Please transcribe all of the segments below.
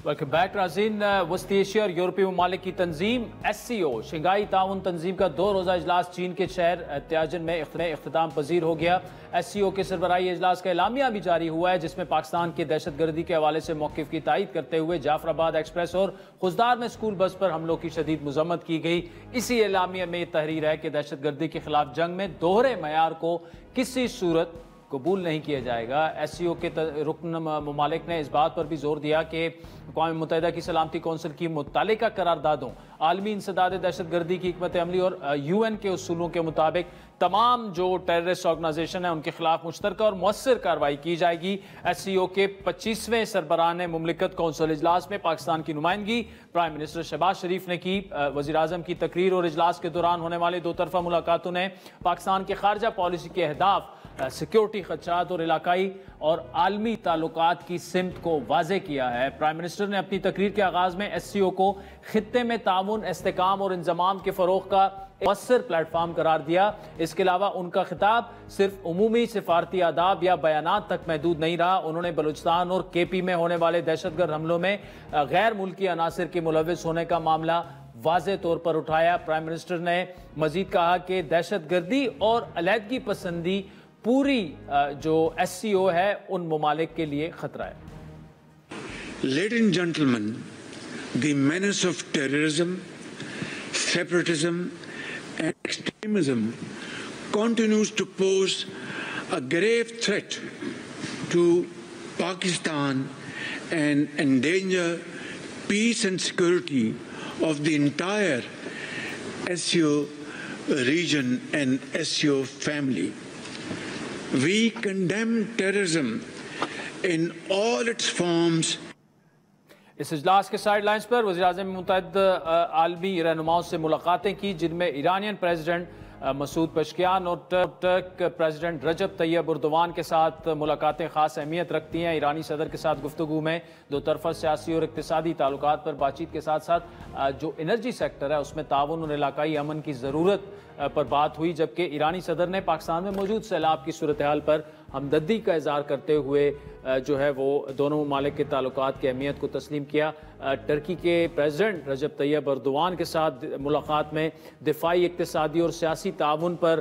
Welcome back ناظرین. وسطی Asia اور یورپی ممالک کی تنظیم SCO شنگھائی تعاون تنظیم کا 2 روزہ اجلاس چین کے شہر تیاجن میں اختتام پذیر ہو گیا. SCO کے سربراہی اجلاس کا اعلامیہ بھی جاری ہوا ہے جس میں پاکستان کے دہشت گردی کے حوالے سے موقف کی تائید کرتے ہوئے جعفر آباد ایکسپریس اور خزدار میں اسکول بس پر حملوں کی شدید مذمت کی گئی. اسی اعلامیہ میں یہ تحریر ہے کہ دہشت گردی کے خلاف جنگ میں دوہرے معیار کو کسی صورت قبول نہیں کیا جائے گا. SCO کے رکن ممالک نے اس بات پر بھی زور دیا کہ اقوام متحدہ کی سلامتی کونسل کی متعلقہ قراردادوں، عالمی انسداد دہشت گردی کی حکمت عملی اور UN کے اصولوں کے مطابق تمام جو ٹیررسٹ آرگنائزیشن ہیں ان کے خلاف مشترکہ اور مؤثر کارروائی کی جائے گی. SCO کے 25ویں سربراہان مملکت کونسل اجلاس میں پاکستان کی نمائندگی پرائم منسٹر شہباز شریف نے کی. وزیر اعظم کی تقریر اور اجلاس کے دوران ہونے والے 2 طرفہ ملاقاتوں نے پاکستان کے خارجہ پالیسی کے اہداف، سیکیورٹی خدشات اور علاقائی اور عالمی تعلقات کی سمت کو واضح کیا ہے. پرائم منسٹر نے اپنی تقریر کے آغاز میں SCO کو خطے میں تعاون، استحکام اور انضمام کے فروغ کا مؤثر پلیٹ فارم قرار دیا. اس کے علاوہ ان کا خطاب صرف عمومی سفارتی آداب یا بیانات تک محدود نہیں رہا. انہوں نے بلوچستان اور KP میں ہونے والے دہشت گرد حملوں میں غیر ملکی عناصر کے ملوث ہونے کا معاملہ واضح طور پر اٹھایا. پرائم منسٹر نے مزید کہا کہ دہشت گردی اور علیحدگی پسندی پوری جو SCO ہے ان ممالک کے لیے خطرہ ہے. Ladies and gentlemen, the menace of terrorism, separatism and extremism continues to pose a grave threat to Pakistan and endanger peace and security of the entire SCO region and SCO family. We condemn terrorism in all its forms. اس اجلاس کے side lines پر وزیر اعظم متعدد عالمی رہنماؤں سے ملاقاتیں کی جن میں ایرانین پریزیڈنٹ مسعود پشکیان اور ٹرک پریزیڈنٹ رجب طیب اردوان کے ساتھ ملاقاتیں خاص اہمیت رکھتی ہیں. ایرانی صدر کے ساتھ گفتگو میں 2 طرفہ سیاسی اور اقتصادی تعلقات پر بات چیت کے ساتھ ساتھ جو انرجی سیکٹر ہے اس میں تعاون اور علاقائی امن کی ضرورت پر بات ہوئی، جبکہ ایرانی صدر نے پاکستان میں موجود سیلاب کی صورتحال پر ہمدردی کا اظہار کرتے ہوئے جو ہے وہ دونوں ممالک کے تعلقات کی اہمیت کو تسلیم کیا. ٹرکی کے پریزیڈنٹ رجب طیب اردوان کے ساتھ ملاقات میں دفاعی، اقتصادی اور سیاسی تعاون پر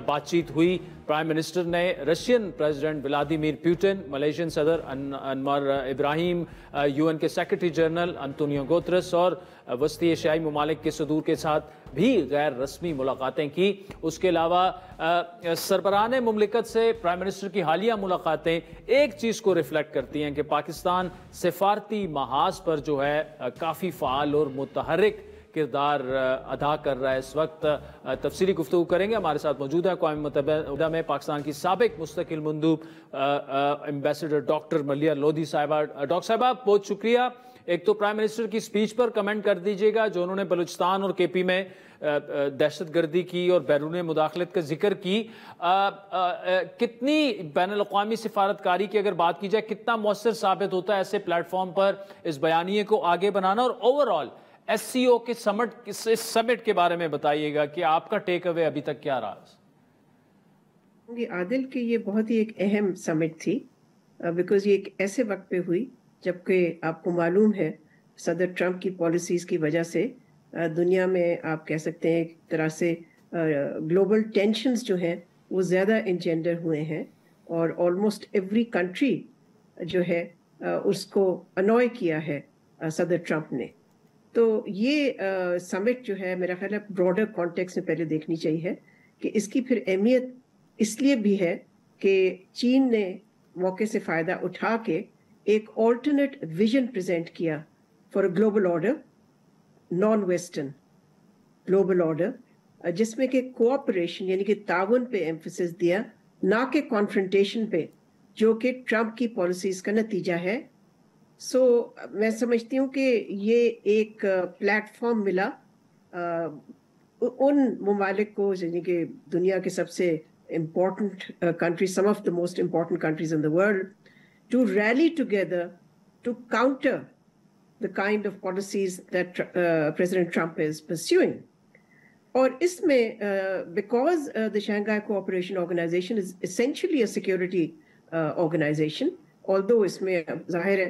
بات چیت ہوئی. پرائم منسٹر نے Russian president Vladimir Putin, Malaysian صدر انور ابراہیم، UN کے سیکرٹری جنرل انتونیو گوترس اور وسطی ایشیائی ممالک کے صدور کے ساتھ بھی غیر رسمی ملاقاتیں کی. اس کے علاوہ سربراہان مملکت سے پرائم منسٹر کی حالیہ ملاقاتیں ایک چیز کو ریفلیکٹ کرتی ہیں کہ پاکستان سفارتی محاذ پر جو ہے کافی فعال اور متحرک کردار ادا کر رہا ہے. اس وقت تفصیلی گفتگو کریں گے. ہمارے ساتھ موجود ہے اقوام متحدہ میں پاکستان کی سابق مستقل مندوب ایمبیسڈر ڈاکٹر ملیہ لودھی صاحبہ. ڈاکٹر صاحبہ بہت شکریہ. ایک تو پرائم منسٹر کی سپیچ پر کمنٹ کر دیجئے گا جو انہوں نے بلوچستان اور KP میں دہشت گردی کی اور بیرون مداخلت کا ذکر کی. کتنی بین الاقوامی سفارتکاری کی اگر بات کی جائے کتنا مؤثر ثابت ہوتا ہے ایسے پلیٹ فارم پر اس بیانیے کو آگے بنانا، اور اوورآل SCO کے سمٹ کے بارے میں بتائیے گا کہ آپ کا ٹیک اوے ابھی تک کیا رہا؟ عادل کہ یہ بہت ہی ایک اہم سمٹ تھی بیکاز یہ ایک ایسے وقت پہ ہوئی جبکہ آپ کو معلوم ہے صدر ٹرمپ کی پالیسیز کی وجہ سے دنیا میں آپ کہہ سکتے ہیں ایک طرح سے گلوبل ٹینشنز جو ہیں وہ زیادہ انجینڈر ہوئے ہیں اور آلموسٹ ایوری کنٹری جو ہے اس کو انوائے کیا ہے صدر ٹرمپ نے. تو یہ سمٹ جو ہے میرا خیال ہے براڈر کانٹیکس میں پہلے دیکھنی چاہیے کہ اس کی پھر اہمیت اس لیے بھی ہے کہ چین نے موقع سے فائدہ اٹھا کے ایک آلٹرنیٹ ویژن پریزنٹ کیا for a global order, naan western global order, جس میں کہ کوآپریشن یعنی کہ تعاون پہ ایمفیسس دیا، نہ کہ کانفرنٹیشن پہ، جو کہ ٹرمپ کی پالیسیز کا نتیجہ ہے. سو میں سمجھتی ہوں کہ یہ ایک پلیٹ فارم ملا ان ممالک کو یعنی کہ دنیا کے سب سے important countries, some of the most important countries in the world, to rally together to counter the kind of policies that President Trump is pursuing. اور اس میں because the Shanghai Cooperation Organization is essentially a security organization, although اس میں ظاہر ہے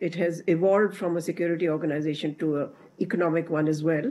It has evolved from a security organization to a economic one as well.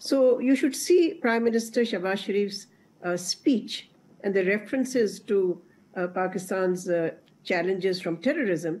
So you should see Prime Minister Shahbaz Sharif's speech and the references to Pakistan's challenges from terrorism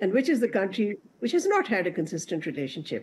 and which is the country which has not had a consistent relationship.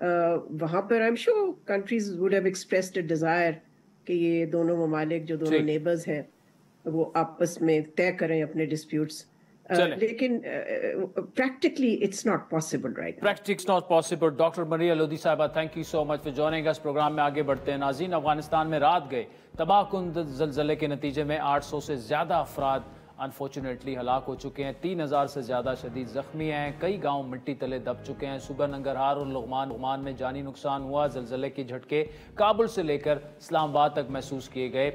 وہاں پر I am sure countries would have expressed a desire کہ یہ دونوں ممالک جو دونوں neighbours ہیں وہ آپس میں طے کریں اپنے ڈسپیوٹس، لیکن practically it's not possible right. Practically not possible. Doctor Maria Lodhi صاحبہ، thank you so much for joining us. Programme میں آگے بڑھتے ہیں. ناظرین، افغانستان میں رات گئے تباہ کن زلزلے کے نتیجے میں 800 سے زیادہ افراد انفارچونیٹلی ہلاک ہو چکے ہیں. 3000 سے زیادہ شدید زخمی ہیں. کئی گاؤں مٹی تلے دب چکے ہیں. صوبہ ننگرہار اور لغمان میں جانی نقصان ہوا. زلزلے کے جھٹکے کابل سے لے کر اسلام آباد تک محسوس کیے گئے.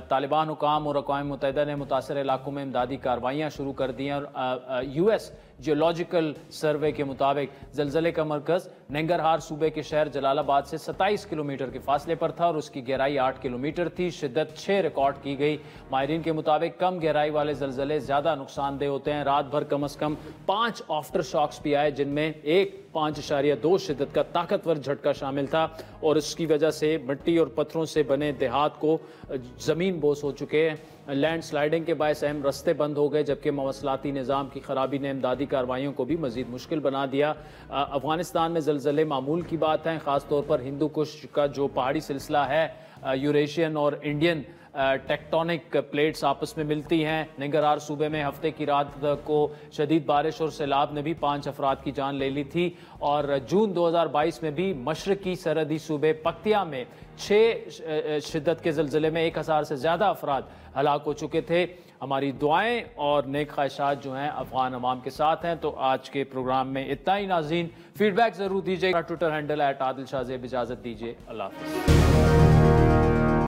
طالبان حکام اور اقوام متحدہ نے متاثرہ علاقوں میں امدادی کارروائیاں شروع کر دی ہیں. اور یو ایس جیولوجیکل سروے کے مطابق زلزلے کا مرکز ننگرہار صوبے کے شہر جلال آباد سے 27 کلومیٹر کے فاصلے پر تھا اور اس کی گہرائی 8 کلومیٹر تھی. شدت 6 ریکارڈ کی گئی. ماہرین کے مطابق کم گہرائی والے زلزلے زیادہ نقصان دہ ہوتے ہیں. رات بھر کم از کم 5 آفٹر شاکس بھی آئے، جن میں ایک 5.2 شدت کا طاقتور جھٹکا شامل تھا، اور اس کی وجہ سے مٹی اور پتھروں سے بنے دیہات کو زمین بوس ہو چکے ہیں. لینڈ سلائیڈنگ کے باعث اہم رستے بند ہو گئے، جبکہ مواصلاتی نظام کی خرابی نے امدادی کارروائیوں کو بھی مزید مشکل بنا دیا. افغانستان میں زلزلے معمول کی بات ہیں، خاص طور پر ہندو کش کا جو پہاڑی سلسلہ ہے، یوریشین اور انڈین ٹیکٹونک پلیٹس آپس میں ملتی ہیں. ننگرہار صوبے میں ہفتے کی رات کو شدید بارش اور سیلاب نے بھی 5 افراد کی جان لے لی تھی. اور جون 2022 میں بھی مشرقی سرحدی صوبے پکتیا میں 6 شدت کے زلزلے میں 1000 سے زیادہ افراد ہلاک ہو چکے تھے. ہماری دعائیں اور نیک خواہشات جو ہیں افغان عوام کے ساتھ ہیں. تو آج کے پروگرام میں اتنا ہی. ناظرین، فیڈ بیک ضرور دیجیے. ٹویٹر ہینڈل @عادل شاہ زیب. اجازت دیجیے. اللہ حافظ.